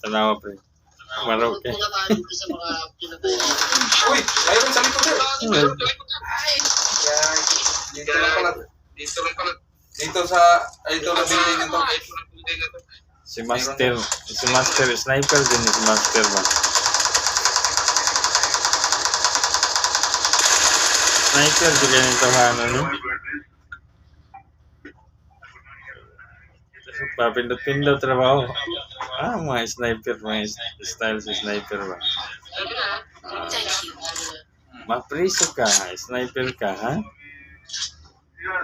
Tanawa, pre. Maroke. Uy, mayroon sa likod eh. Yan. Dito lang pala. Dito sa, ito lang building na to. Si Master sniper din si Master ba? Sniper din ganito ano no? Papindot-pindot trabaho. Mga sniper, mga style si sniper ba? Mapriso ka, sniper ka, ha?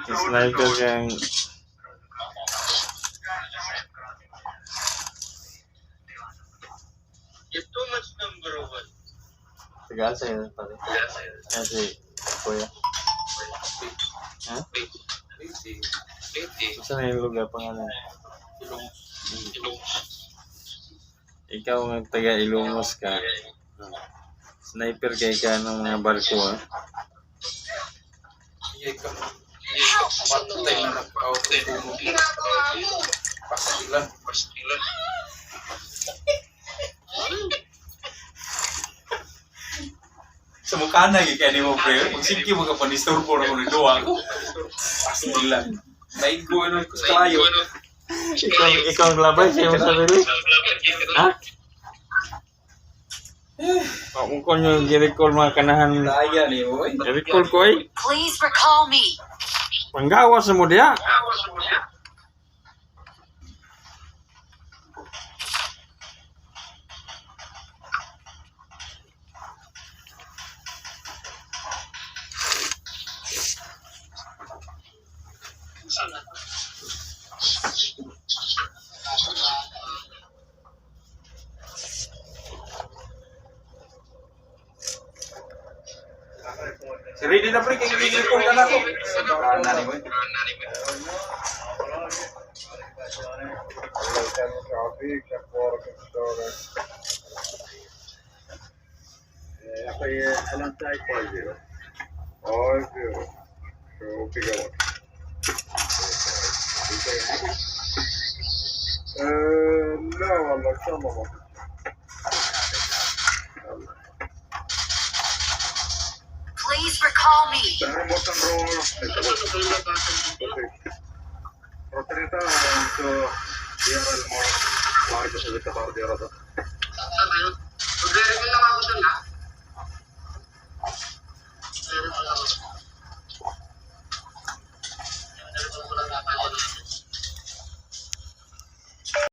Sniper kang Too much number one. tagaan sa'yo pare. Kasi, kuya. Ha? Saan na yung lugar pangalan? Ikaw ang taga Ilongos ka. Sniper kay ka ng mga barko, ha? Iya ka. Patay na nag-out. Pastilan. Sa mukha na, kaya ni mo, pre. Magsiki mo ka pa ni Storbo na mo ni Doa ko. Pastilan. Naigo ano ko sa kayo. Ikaw ang labay sa'yo sa sarili? Ha? Kung ko nyo i-recall mga kanahan, Daya ni oy. i-recall ko eh. Please recall me. Panggawas mo diya. Si ready na pre, kaya i-recall ka na ko. Ana ni oy. Jag säger Alantai 50. Ja, så pigga bort. لا والله ان شاء الله ما Please recall me. det här måste bra rotarita så göra Marcus lite bara göra det.